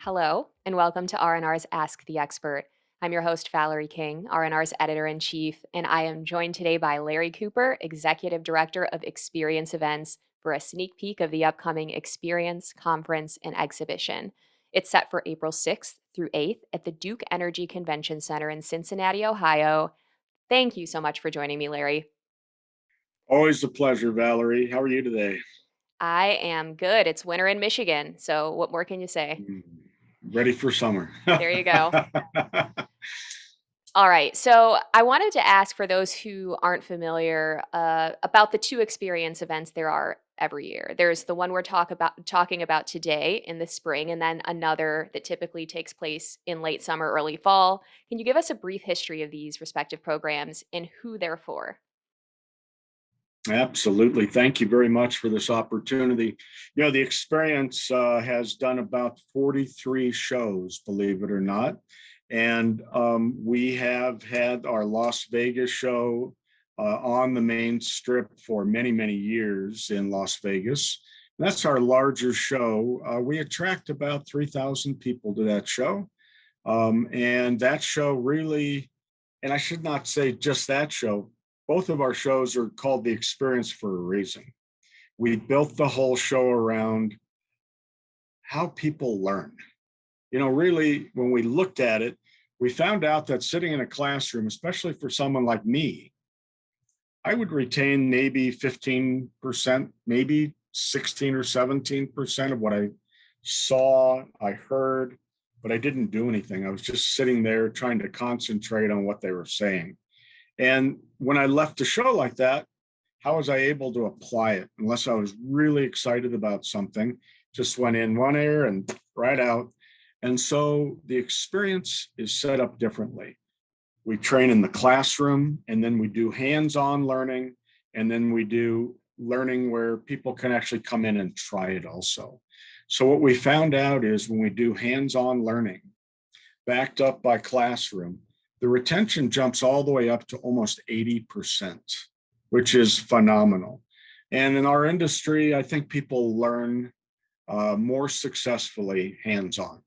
Hello, and welcome to R&R's Ask the Expert. I'm your host, Valerie King, R&R's editor-in-chief, and I am joined today by Larry Cooper, Executive Director of Experience Events, for a sneak peek of the upcoming Experience Conference and Exhibition. It's set for April 6th through 8th at the Duke Energy Convention Center in Cincinnati, Ohio. Thank you so much for joining me, Larry. Always a pleasure, Valerie. How are you today? I am good. It's winter in Michigan, so what more can you say? Mm, Ready for summer. There you go. All right. So I wanted to ask for those who aren't familiar about the two experience events there are every year. There's the one we're talking about today in the spring, and then another that typically takes place in late summer, early fall. Can you give us a brief history of these respective programs and who they're for? Absolutely. Thank you very much for this opportunity. The experience has done about 43 shows, believe it or not. And we have had our Las Vegas show on the main strip for many, many years in Las Vegas. That's our larger show. We attract about 3,000 people to that show. And that show really, and I should not say just that show, both of our shows are called The Experience for a reason. We built the whole show around how people learn. Really, when we looked at it, we found out that sitting in a classroom, especially for someone like me, I would retain maybe 15%, maybe 16 or 17% of what I saw, I heard, but I didn't do anything. I was just sitting there trying to concentrate on what they were saying. And when I left a show like that, how was I able to apply it unless I was really excited about something? Just went in one ear and right out. And so the experience is set up differently. We train in the classroom, and then we do hands-on learning, and then we do learning where people can actually come in and try it also. So what we found out is when we do hands-on learning backed up by classroom, the retention jumps all the way up to almost 80%, which is phenomenal. And in our industry, I think people learn more successfully hands-on.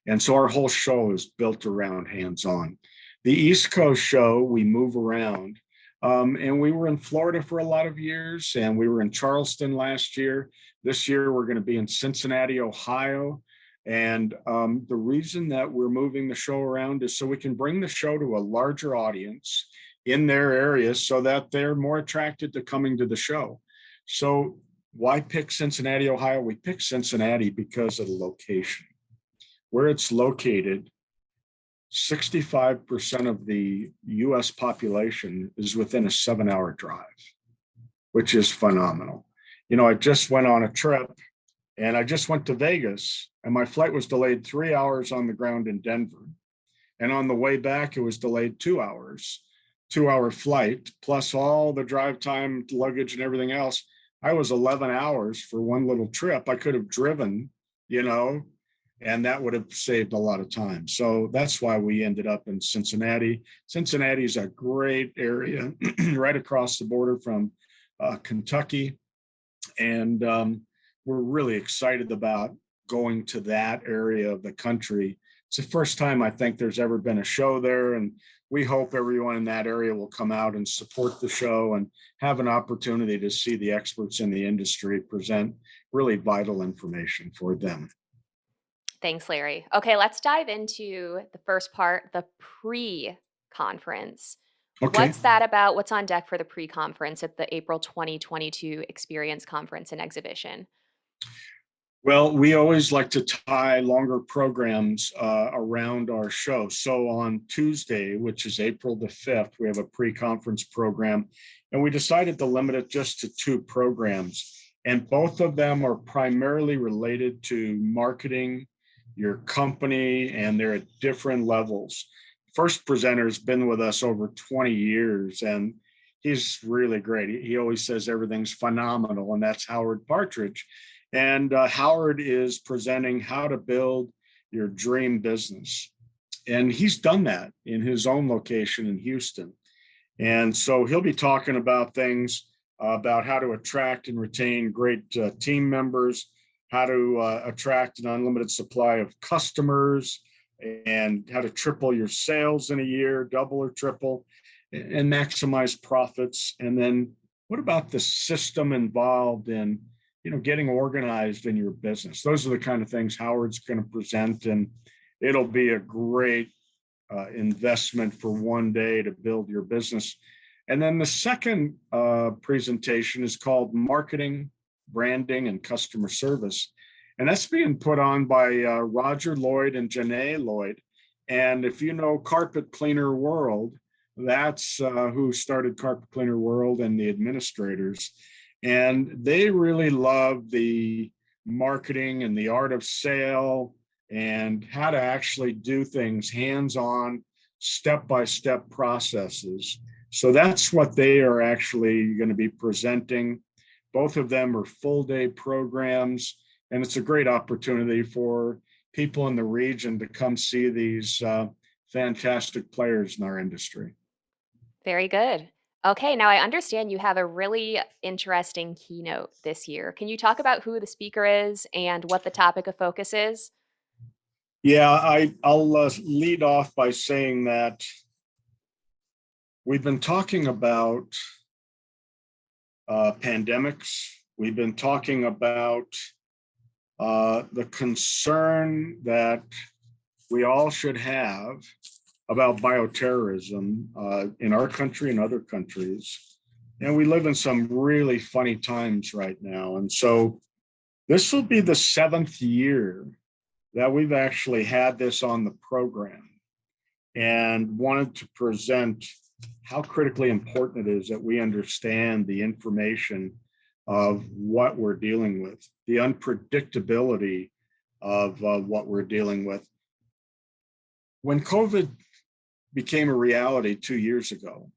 And so our whole show is built around hands-on. The East Coast show, we move around. And we were in Florida for a lot of years, and we were in Charleston last year. This year, we're going to be in Cincinnati, Ohio. And the reason that we're moving the show around is so we can bring the show to a larger audience in their areas so that they're more attracted to coming to the show. So why pick Cincinnati, Ohio? We picked Cincinnati because of the location. Where it's located, 65% of the US population is within a 7-hour drive, which is phenomenal. I just went on a trip and I just went to Vegas, and my flight was delayed 3 hours on the ground in Denver. And on the way back, it was delayed 2 hours, 2-hour flight, plus all the drive time, luggage, and everything else. I was 11 hours for one little trip. I could have driven, and that would have saved a lot of time. So that's why we ended up in Cincinnati. Cincinnati is a great area right across the border from Kentucky. And we're really excited about going to that area of the country. It's the first time I think there's ever been a show there. And we hope everyone in that area will come out and support the show and have an opportunity to see the experts in the industry present really vital information for them. Thanks, Larry. Okay, let's dive into the first part, the pre-conference. Okay. What's that about? What's on deck for the pre-conference at the April 2022 Experience Conference and Exhibition? Well, we always like to tie longer programs around our show. So on Tuesday, which is April the 5th, we have a pre-conference program, and we decided to limit it just to 2 programs. And both of them are primarily related to marketing your company, and they're at different levels. First presenter has been with us over 20 years, and he's really great. He always says everything's phenomenal, and that's Howard Partridge. And Howard is presenting how to build your dream business. And he's done that in his own location in Houston. And so he'll be talking about things about how to attract and retain great team members, how to attract an unlimited supply of customers, and how to triple your sales in a year, double or triple, and maximize profits. And then what about the system involved in, getting organized in your business? Those are the kind of things Howard's going to present, and it'll be a great investment for one day to build your business. And then the second presentation is called Marketing, Branding, and Customer Service. And that's being put on by Roger Lloyd and Janae Lloyd. And if you know Carpet Cleaner World, that's who started Carpet Cleaner World and the administrators. And they really love the marketing and the art of sale and how to actually do things hands-on, step-by-step processes. So that's what they are actually going to be presenting. Both of them are full-day programs, and it's a great opportunity for people in the region to come see these fantastic players in our industry. Very good. Okay, now I understand you have a really interesting keynote this year. Can you talk about who the speaker is and what the topic of focus is? Yeah, I'll lead off by saying that we've been talking about pandemics. We've been talking about the concern that we all should have about bioterrorism in our country and other countries. And we live in some really funny times right now. And so this will be the seventh year that we've actually had this on the program, and wanted to present how critically important it is that we understand the information of what we're dealing with, the unpredictability of what we're dealing with. When COVID became a reality 2 years ago,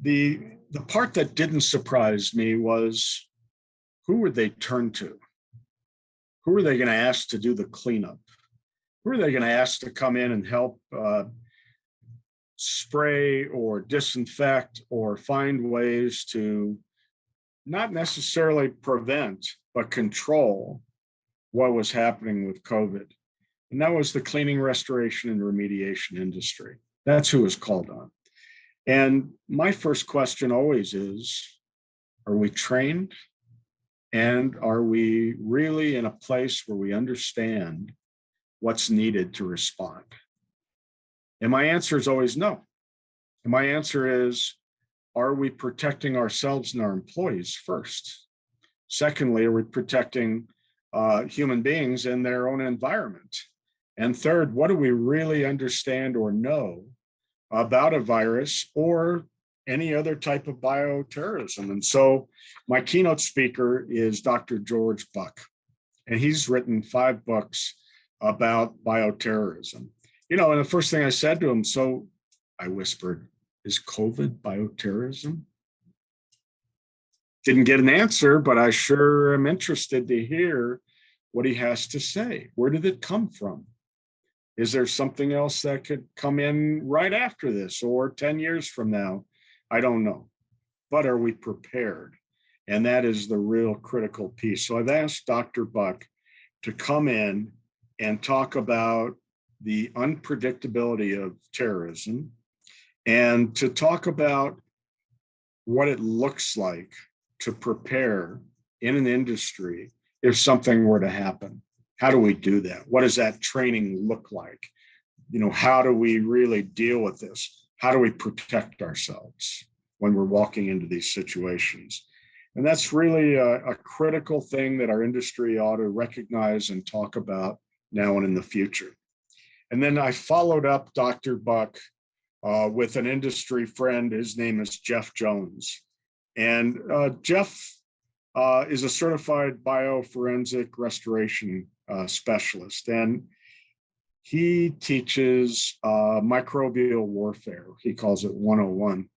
the part that didn't surprise me was, who would they turn to? Who are they going to ask to do the cleanup? Who are they going to ask to come in and help spray or disinfect or find ways to not necessarily prevent, but control what was happening with COVID? And that was the cleaning, restoration, and remediation industry. That's who was called on. And my first question always is, are we trained? And are we really in a place where we understand what's needed to respond? And my answer is always no. And my answer is, are we protecting ourselves and our employees first? Secondly, are we protecting human beings in their own environment? And third, what do we really understand or know about a virus or any other type of bioterrorism? And so my keynote speaker is Dr. George Buck, and he's written 5 books about bioterrorism. And the first thing I said to him, so I whispered, is COVID bioterrorism? Didn't get an answer, but I sure am interested to hear what he has to say. Where did it come from? Is there something else that could come in right after this or 10 years from now? I don't know. But are we prepared? And that is the real critical piece. So I've asked Dr. Buck to come in and talk about the unpredictability of terrorism, and to talk about what it looks like to prepare in an industry if something were to happen. How do we do that? What does that training look like? How do we really deal with this? How do we protect ourselves when we're walking into these situations? And that's really a critical thing that our industry ought to recognize and talk about now and in the future. And then I followed up Dr. Buck with an industry friend. His name is Jeff Jones. And Jeff is a certified bioforensic restoration specialist. And he teaches microbial warfare. He calls it 101.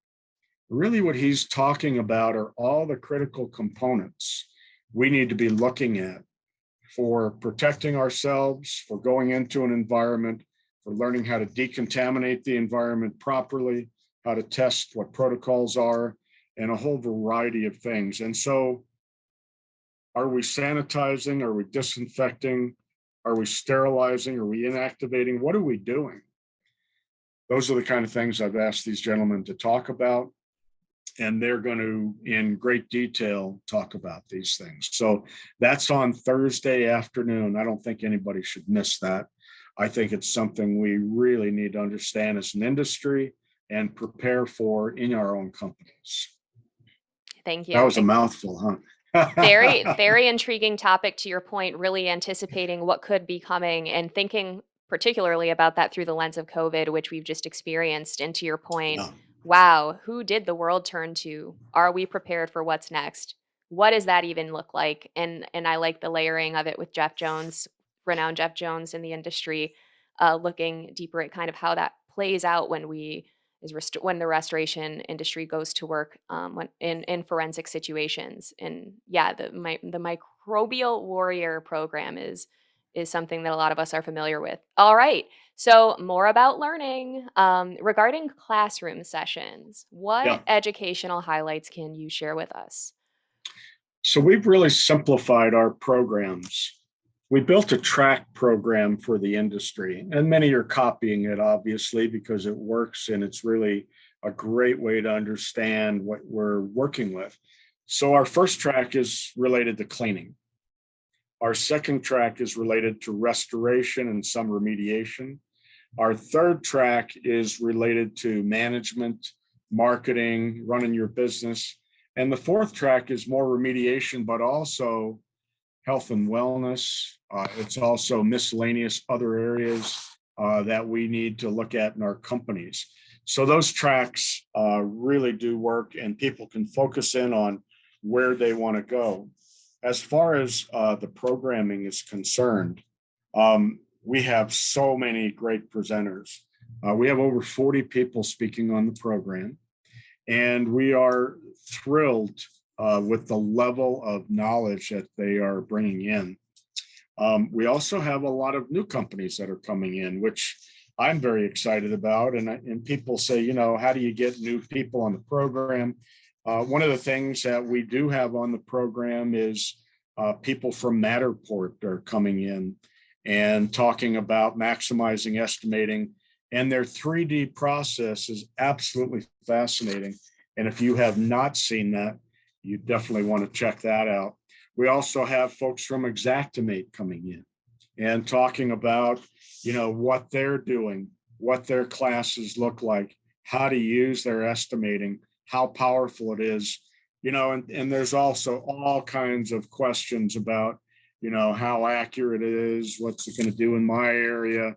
Really, what he's talking about are all the critical components we need to be looking at for protecting ourselves, for going into an environment, for learning how to decontaminate the environment properly, how to test what protocols are, and a whole variety of things. And so Are we sanitizing? Are we disinfecting? Are we sterilizing? Are we inactivating? What are we doing? Those are the kind of things I've asked these gentlemen to talk about, and they're going to, in great detail, talk about these things. So that's on Thursday afternoon. I don't think anybody should miss that. I think it's something we really need to understand as an industry and prepare for in our own companies. Thank That you. was a mouthful, Very, huh? very intriguing topic to your point, really anticipating what could be coming and thinking particularly about that through the lens of COVID, which we've just experienced. And to your point, Yeah, wow, who did the world turn to? Are we prepared for what's next? What does that even look like? And I like the layering of it with Jeff Jones, renowned Jeff Jones in the industry, looking deeper at kind of how that plays out when when the restoration industry goes to work when in forensic situations. And yeah, the microbial warrior program is something that a lot of us are familiar with. All right, so more about learning regarding classroom sessions. What yeah. educational highlights can you share with us? So we've really simplified our programs. We built a track program for the industry, and many are copying it, obviously, because it works and it's really a great way to understand what we're working with. So our first track is related to cleaning. Our second track is related to restoration and some remediation. Our third track is related to management, marketing, running your business. And the fourth track is more remediation, but also health and wellness. It's also miscellaneous other areas that we need to look at in our companies. So those tracks really do work, and people can focus in on where they want to go. As far as the programming is concerned, we have so many great presenters. We have over 40 people speaking on the program, and we are thrilled with the level of knowledge that they are bringing in. We also have a lot of new companies that are coming in, which I'm very excited about. And people say, how do you get new people on the program? One of the things that we do have on the program is people from Matterport are coming in and talking about maximizing estimating. And their 3D process is absolutely fascinating. And if you have not seen that, you definitely want to check that out. We also have folks from Xactimate coming in and talking about, what they're doing, what their classes look like, how to use their estimating, how powerful it is, and there's also all kinds of questions about, how accurate it is, what's it going to do in my area.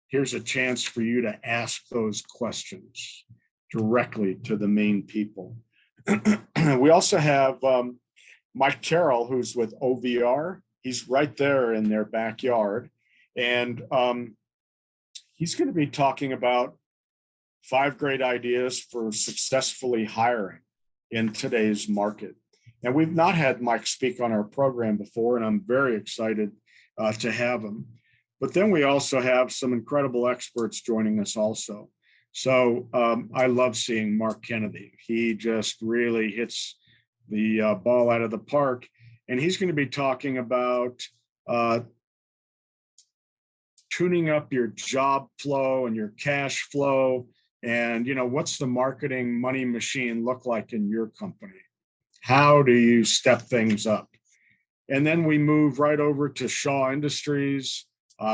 Here's a chance for you to ask those questions directly to the main people. We also have Mike Carroll, who's with OVR. He's right there in their backyard. And he's going to be talking about 5 great ideas for successfully hiring in today's market. And we've not had Mike speak on our program before, and I'm very excited to have him. But then we also have some incredible experts joining us also. So I love seeing Mark Kennedy. He just really hits the ball out of the park. And he's going to be talking about tuning up your job flow and your cash flow. And, what's the marketing money machine look like in your company? How do you step things up? And then we move right over to Shaw Industries.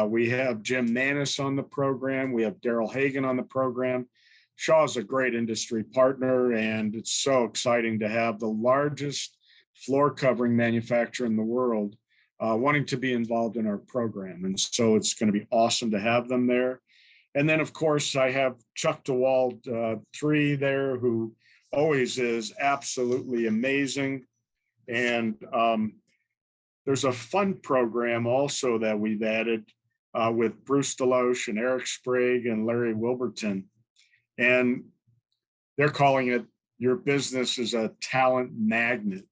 We have Jim Manis on the program. We have Daryl Hagan on the program. Shaw is a great industry partner, and it's so exciting to have the largest floor covering manufacturer in the world wanting to be involved in our program. And so it's going to be awesome to have them there. And then, of course, I have Chuck DeWald III there, who always is absolutely amazing. And there's a fun program also that we've added with Bruce Deloche and Eric Sprague and Larry Wilburton. And they're calling it Your Business is a Talent Magnet.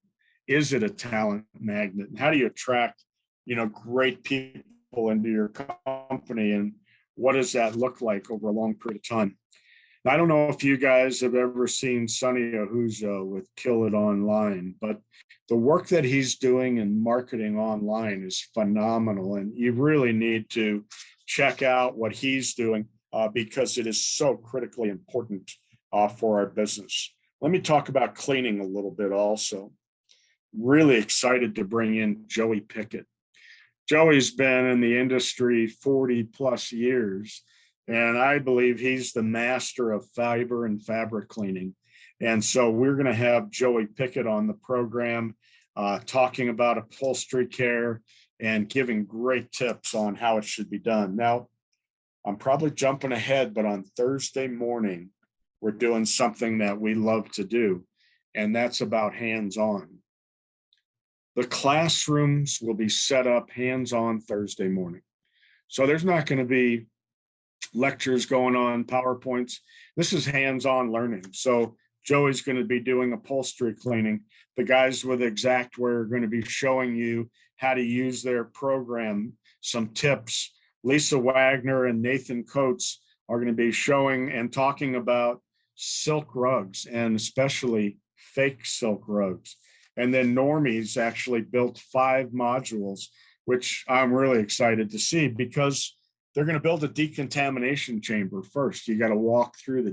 Is it a talent magnet? And how do you attract, great people into your company? And what does that look like over a long period of time? I don't know if you guys have ever seen Sonny Ahuja with Kill It Online, but the work that he's doing in marketing online is phenomenal. And you really need to check out what he's doing because it is so critically important for our business. Let me talk about cleaning a little bit also. Really excited to bring in Joey Pickett. Joey's been in the industry 40 plus years, and I believe he's the master of fiber and fabric cleaning. And so we're going to have Joey Pickett on the program talking about upholstery care and giving great tips on how it should be done. Now, I'm probably jumping ahead, but on Thursday morning, we're doing something that we love to do, and that's about hands on. The classrooms will be set up hands-on Thursday morning. So there's not going to be lectures going on, PowerPoints. This is hands-on learning. So Joey's going to be doing upholstery cleaning. The guys with Exactware are going to be showing you how to use their program, some tips. Lisa Wagner and Nathan Coates are going to be showing and talking about silk rugs, and especially fake silk rugs. And then Normie's actually built 5 modules, which I'm really excited to see because they're going to build a decontamination chamber first. You got to walk through the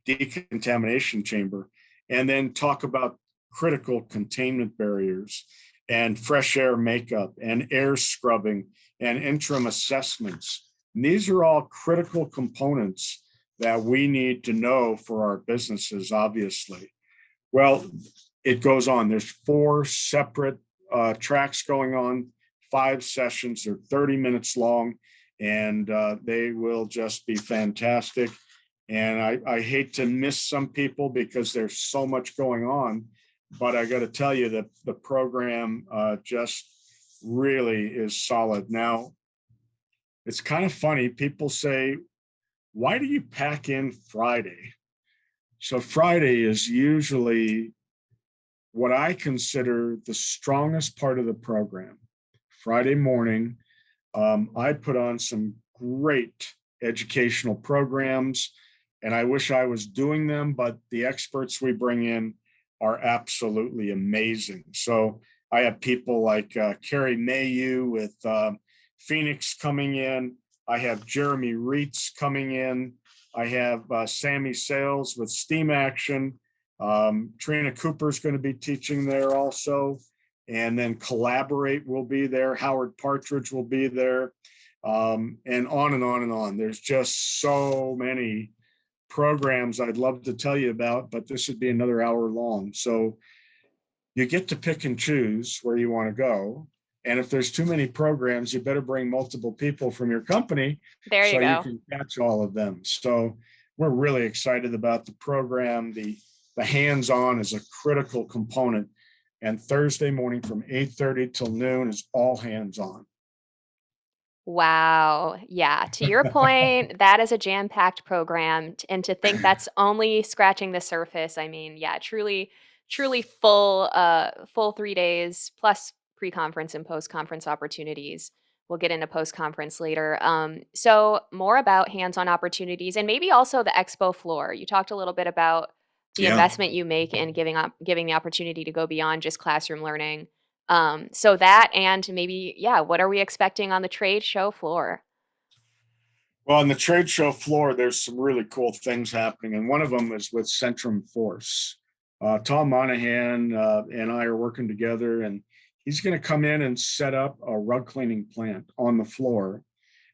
decontamination chamber and then talk about critical containment barriers and fresh air makeup and air scrubbing and interim assessments. And these are all critical components that we need to know for our businesses, obviously. Well, it goes on. There's 4 separate tracks going on, 5 sessions. They're 30 minutes long, and they will just be fantastic. And I hate to miss some people because there's so much going on, but I got to tell you that the program just really is solid. Now, it's kind of funny. People say, why do you pack in Friday? So Friday is usually what I consider the strongest part of the program. Friday morning, I put on some great educational programs, and I wish I was doing them, but the experts we bring in are absolutely amazing. So I have people like Carrie Mayu with Phoenix coming in. I have Jeremy Reitz coming in. I have Sammy Sales with Steam Action. Trina Cooper's going to be teaching there also. And then Collaborate will be there. Howard Partridge will be there. And on and on and on. There's just so many programs I'd love to tell you about, but this would be another hour long. So you get to pick and choose where you want to go. And if there's too many programs, you better bring multiple people from your company There you so you go. can catch all of them. So we're really excited about the program. The hands-on is a critical component. And Thursday morning from 8:30 till noon is all hands-on. Wow. Yeah. To your point, that is a jam-packed program. And to think that's only scratching the surface. I mean, yeah, truly, truly full 3 days plus pre-conference and post-conference opportunities. We'll get into post-conference later. So more about hands-on opportunities and maybe also the expo floor. You talked a little bit about the Yeah. investment you make in giving the opportunity to go beyond just classroom learning. So that and maybe, yeah, what are we expecting on the trade show floor? Well, on the trade show floor, there's some really cool things happening. And one of them is with Centrum Force. Tom Monahan and I are working together, and he's going to come in and set up a rug cleaning plant on the floor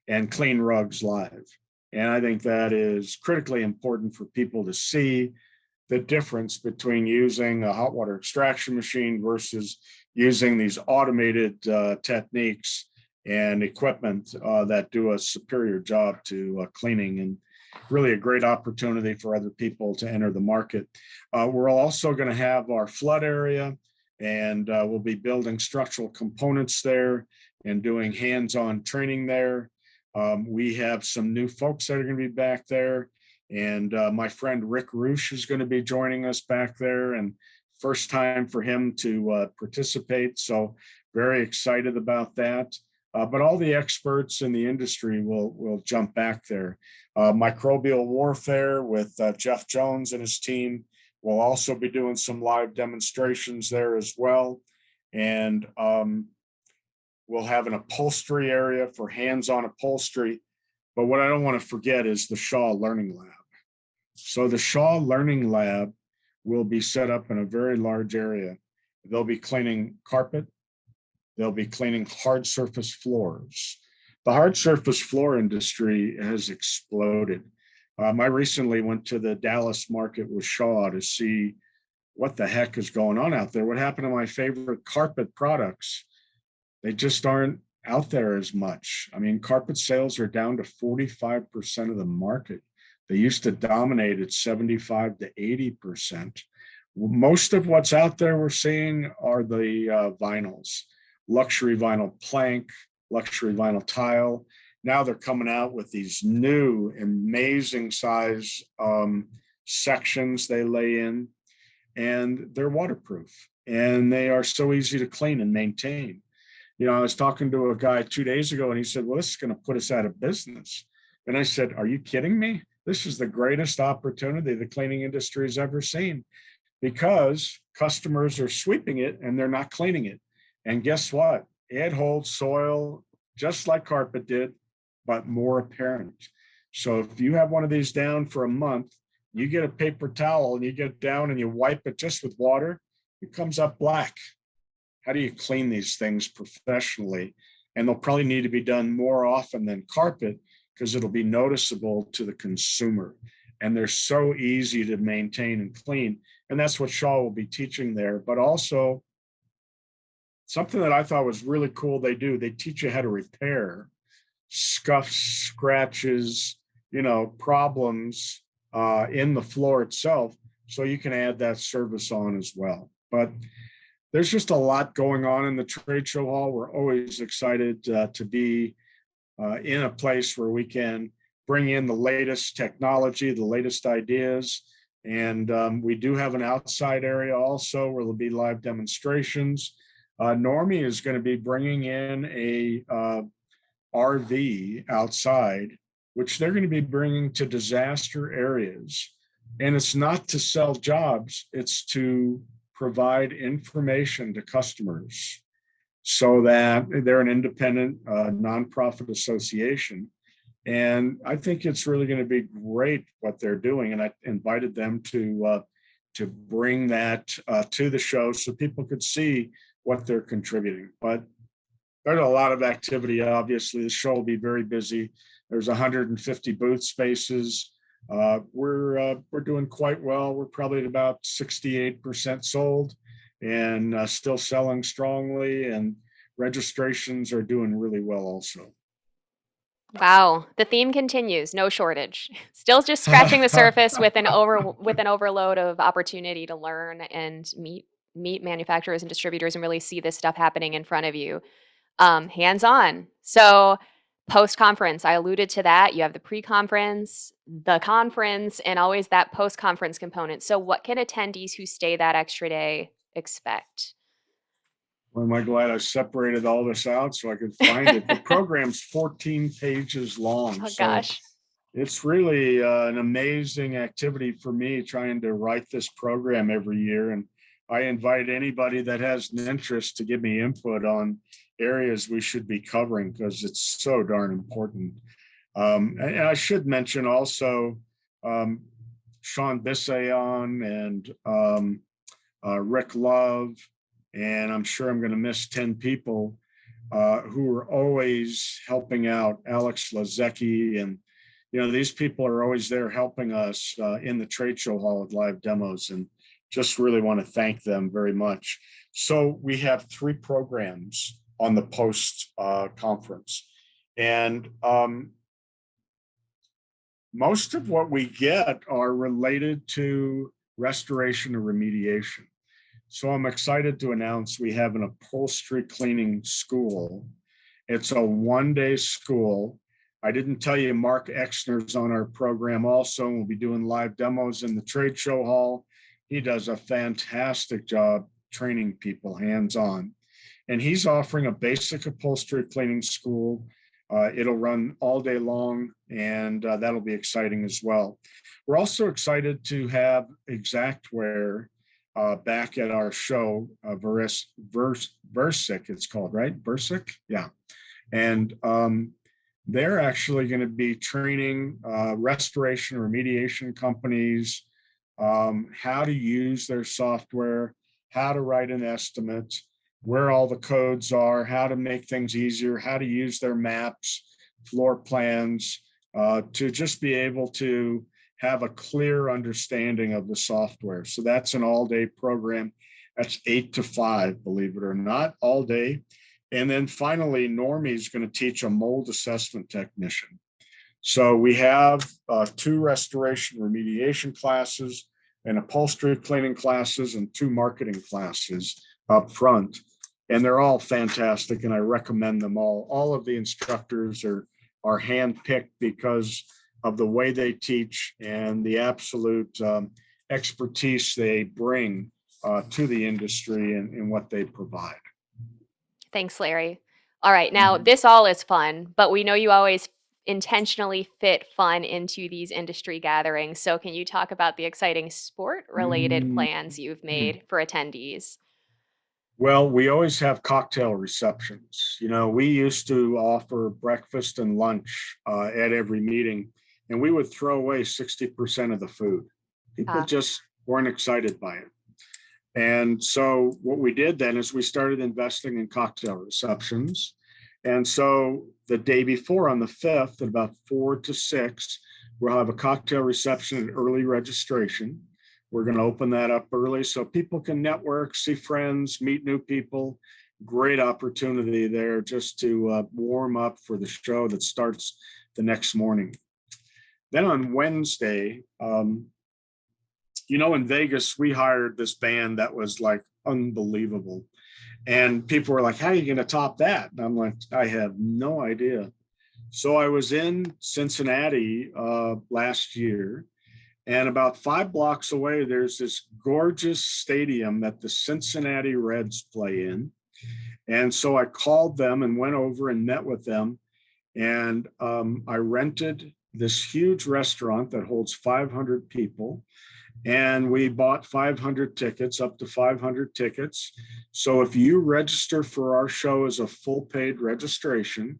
and clean rugs live. And I think that is critically important for people to see the difference between using a hot water extraction machine versus using these automated techniques and equipment that do a superior job to cleaning, and really a great opportunity for other people to enter the market. We're also going to have our flood area, and we'll be building structural components there and doing hands-on training there. We have some new folks that are going to be back there. And my friend Rick Roosh is going to be joining us back there, and first time for him to participate. So very excited about that. but all the experts in the industry will jump back there. Microbial warfare with Jeff Jones and his team will also be doing some live demonstrations there as well. And we'll have an upholstery area for hands-on upholstery. But what I don't want to forget is the Shaw Learning Lab. So the Shaw Learning Lab will be set up in a very large area. They'll be cleaning carpet. They'll be cleaning hard surface floors. The hard surface floor industry has exploded. I recently went to the Dallas market with Shaw to see what the heck is going on out there. What happened to my favorite carpet products? They just aren't out there as much. I mean, carpet sales are down to 45% of the market. They used to dominate at 75 to 80%. Most of what's out there we're seeing are the vinyls, luxury vinyl plank, luxury vinyl tile. Now they're coming out with these new amazing size sections they lay in, and they're waterproof and they are so easy to clean and maintain. You know, I was talking to a guy 2 days ago and he said, well, this is going to put us out of business. And I said, are you kidding me? This is the greatest opportunity the cleaning industry has ever seen, because customers are sweeping it and they're not cleaning it. And guess what? It holds soil just like carpet did, but more apparent. So if you have one of these down for a month, you get a paper towel and you get it down and you wipe it just with water, it comes up black. How do you clean these things professionally? And they'll probably need to be done more often than carpet, because it'll be noticeable to the consumer. And they're so easy to maintain and clean. And that's what Shaw will be teaching there. But also, something that I thought was really cool they teach you how to repair scuffs, scratches, problems in the floor itself. So you can add that service on as well. But there's just a lot going on in the trade show hall. We're always excited to be in a place where we can bring in the latest technology, the latest ideas. And we do have an outside area also where there'll be live demonstrations. Normie is going to be bringing in a RV outside, which they're going to be bringing to disaster areas. And it's not to sell jobs, it's to provide information to customers so that they're an independent nonprofit association. And I think it's really going to be great what they're doing. And I invited them to bring that to the show so people could see what they're contributing. But there's a lot of activity. Obviously, the show will be very busy. There's 150 booth spaces. We're doing quite well. We're probably at about 68% sold and still selling strongly. And registrations are doing really well also. Wow, the theme continues, no shortage. Still just scratching the surface with an overload of opportunity to learn and meet manufacturers and distributors and really see this stuff happening in front of you. Hands-on. So post-conference, I alluded to that. You have the pre-conference, the conference, and always that post-conference component. So what can attendees who stay that extra day expect? Well, am I glad I separated all this out so I could find it? The program's 14 pages long. Oh So gosh. it's really an amazing activity for me trying to write this program every year. And I invite anybody that has an interest to give me input on areas we should be covering, because it's so darn important. And I should mention also Sean Bissayon and Rick Love, and I'm sure I'm going to miss 10 people who are always helping out. Alex Lazecki, and these people are always there helping us in the trade show hall with live demos, and just really want to thank them very much. So we have 3 programs on the post conference, and most of what we get are related to restoration and remediation. So I'm excited to announce we have an upholstery cleaning school. It's a 1-day school. I didn't tell you Mark Exner's on our program also, and we'll be doing live demos in the trade show hall. He does a fantastic job training people hands-on. and he's offering a basic upholstery cleaning school. It'll run all day long, and that'll be exciting as well. We're also excited to have Exactwear back at our show, Versic, it's called, right? Versic, yeah. And they're actually going to be training restoration remediation companies how to use their software, how to write an estimate, where all the codes are, how to make things easier, how to use their maps, floor plans, to just be able to have a clear understanding of the software. So that's an all-day program. That's 8 to 5, believe it or not, all day. And then finally, Normie is going to teach a mold assessment technician. So we have 2 restoration remediation classes, and upholstery cleaning classes, and 2 marketing classes up front. And they're all fantastic, and I recommend them all. All of the instructors are handpicked because of the way they teach and the absolute expertise they bring to the industry and what they provide. Thanks, Larry. All right, now Mhm. this all is fun, but we know you always intentionally fit fun into these industry gatherings. So, can you talk about the exciting sport related Mm. plans you've made for attendees? Well, we always have cocktail receptions. We used to offer breakfast and lunch at every meeting, and we would throw away 60% of the food. People Ah, just weren't excited by it. And so, what we did then is we started investing in cocktail receptions. And so, the day before, on the 5th, at about 4 to 6, we'll have a cocktail reception and early registration. We're going to open that up early so people can network, see friends, meet new people. Great opportunity there just to warm up for the show that starts the next morning. Then on Wednesday, in Vegas, we hired this band that was like unbelievable. And people were like, how are you going to top that? And I'm like, I have no idea. So I was in Cincinnati last year, and about 5 blocks away, there's this gorgeous stadium that the Cincinnati Reds play in. And so I called them and went over and met with them. And I rented this huge restaurant that holds 500 people. And we bought 500 tickets, up to 500 tickets. So if you register for our show as a full paid registration,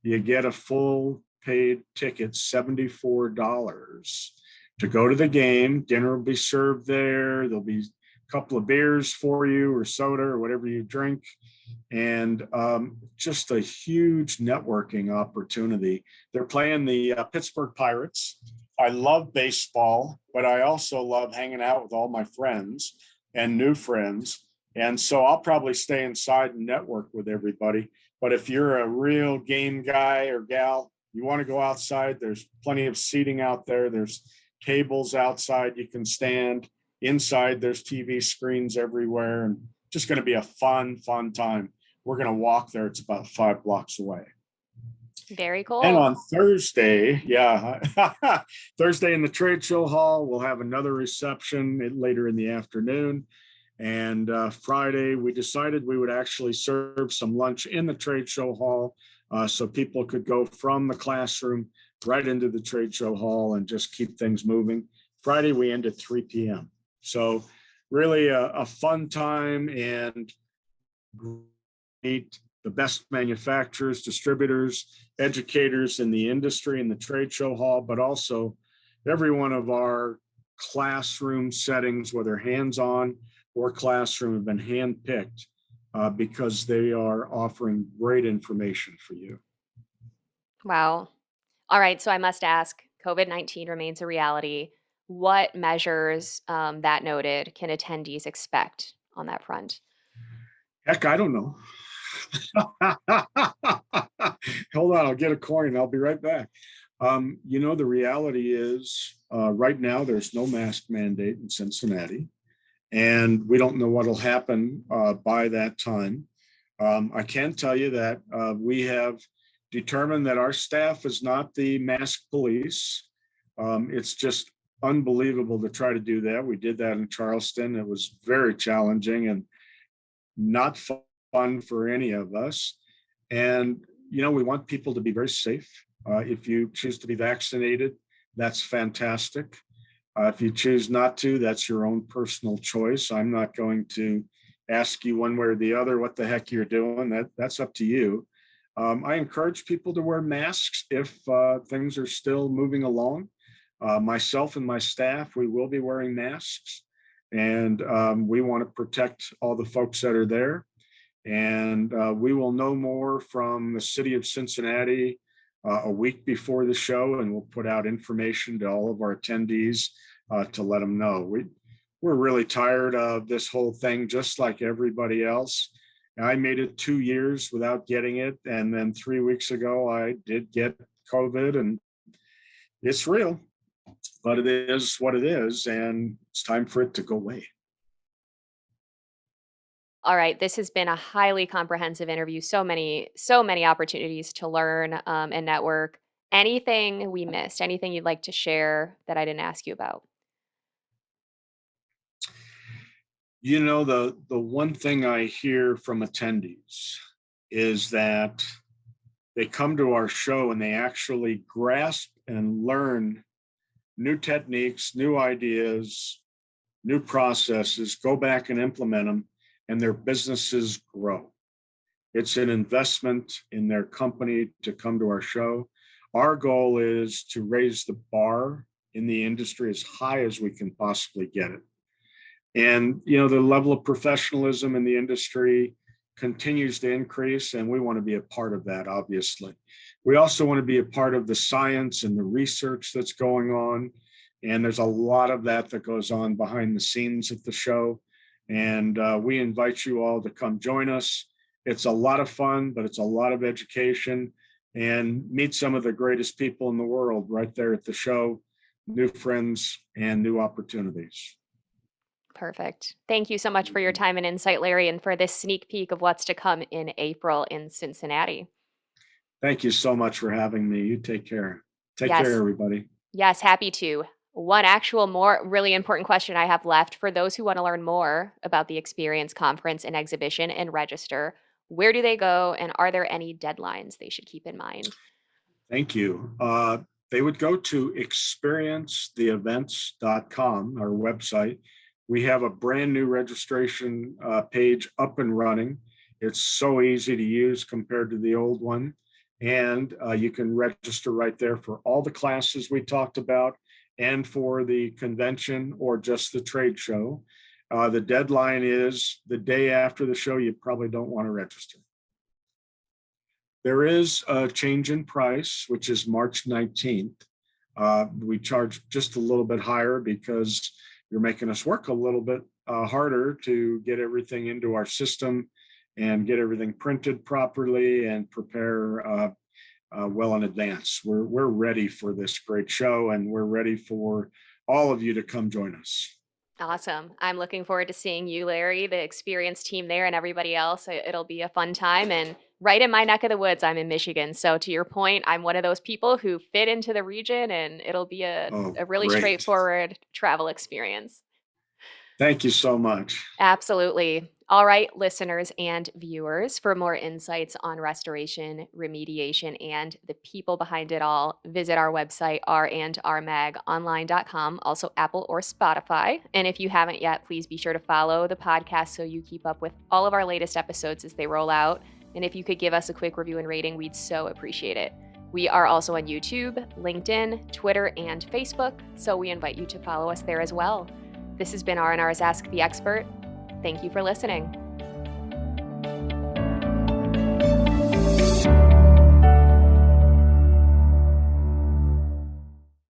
you get a full paid ticket, $74 to go to the game. Dinner will be served there. There'll be a couple of beers for you, or soda, or whatever you drink. And just a huge networking opportunity. They're playing the Pittsburgh Pirates. I love baseball, but I also love hanging out with all my friends and new friends. And so I'll probably stay inside and network with everybody. But if you're a real game guy or gal, you want to go outside, there's plenty of seating out there. There's tables outside you can stand. Inside, there's TV screens everywhere, and just going to be a fun time. We're going to walk there. It's about 5 blocks away. very And cool. on Thursday, yeah, Thursday in the trade show hall, we'll have another reception later in the afternoon. And Friday, we decided we would actually serve some lunch in the trade show hall so people could go from the classroom right into the trade show hall and just keep things moving. Friday, we end at 3 p.m. So, really a fun time, and great the best manufacturers, distributors, educators in the industry in the trade show hall, but also every one of our classroom settings, whether hands-on or classroom, have been handpicked because they are offering great information for you. Wow. All right, so I must ask, COVID-19 remains a reality. What measures, that noted, can attendees expect on that front? Heck, I don't know. Hold on, I'll get a coin. I'll be right back. The reality is right now there's no mask mandate in Cincinnati, and we don't know what'll happen by that time. I can tell you that we have determined that our staff is not the mask police. It's just unbelievable to try to do that. We did that in Charleston. It was very challenging and not fun fun for any of us. And, we want people to be very safe. If you choose to be vaccinated, that's fantastic. If you choose not to, that's your own personal choice. I'm not going to ask you one way or the other what the heck you're doing. That's up to you. I encourage people to wear masks if things are still moving along. Myself and my staff, we will be wearing masks, and we want to protect all the folks that are there. And we will know more from the city of Cincinnati a week before the show, and we'll put out information to all of our attendees to let them know. We're really tired of this whole thing, just like everybody else. I made it 2 years without getting it, and then 3 weeks ago I did get COVID, and it's real, but it is what it is, and it's time for it to go away. All right, this has been a highly comprehensive interview. So many opportunities to learn and network. Anything we missed? Anything you'd like to share that I didn't ask you about? The one thing I hear from attendees is that they come to our show and they actually grasp and learn new techniques, new ideas, new processes, go back and implement them, and their businesses grow. It's an investment in their company to come to our show. Our goal is to raise the bar in the industry as high as we can possibly get it. And, the level of professionalism in the industry continues to increase, and we want to be a part of that, obviously. We also want to be a part of the science and the research that's going on. And there's a lot of that goes on behind the scenes at the show. And we invite you all to come join us. It's a lot of fun, but it's a lot of education, and meet some of the greatest people in the world right there at the show, new friends and new opportunities. Perfect. Thank you so much for your time and insight, Larry, and for this sneak peek of what's to come in April in Cincinnati. Thank you so much for having me. You take care. Take care, Yes, everybody. yes, happy to. One actual more really important question I have left for those who want to learn more about the Experience Conference and Exhibition and register. Where do they go, and are there any deadlines they should keep in mind? Thank you. They would go to experiencetheevents.com, our website. We have a brand new registration page up and running. It's so easy to use compared to the old one. And you can register right there for all the classes we talked about and for the convention or just the trade show. The deadline is the day after the show. You probably don't want to register. There is a change in price, which is March 19th. We charge just a little bit higher because you're making us work a little bit harder to get everything into our system and get everything printed properly and prepare well in advance. We're ready for this great show, and we're ready for all of you to come join us. Awesome. I'm looking forward to seeing you, Larry, the Experience team there, and everybody else. It'll be a fun time and right in my neck of the woods. I'm in Michigan. So, to your point, I'm one of those people who fit into the region, and it'll be Oh, a really great. straightforward travel experience. Thank you so much. Absolutely. All right, listeners and viewers, for more insights on restoration, remediation, and the people behind it all, visit our website, randrmagonline.com, also Apple or Spotify. And if you haven't yet, please be sure to follow the podcast so you keep up with all of our latest episodes as they roll out. And if you could give us a quick review and rating, we'd so appreciate it. We are also on YouTube, LinkedIn, Twitter, and Facebook, so we invite you to follow us there as well. This has been R&R's Ask the Expert. Thank you for listening.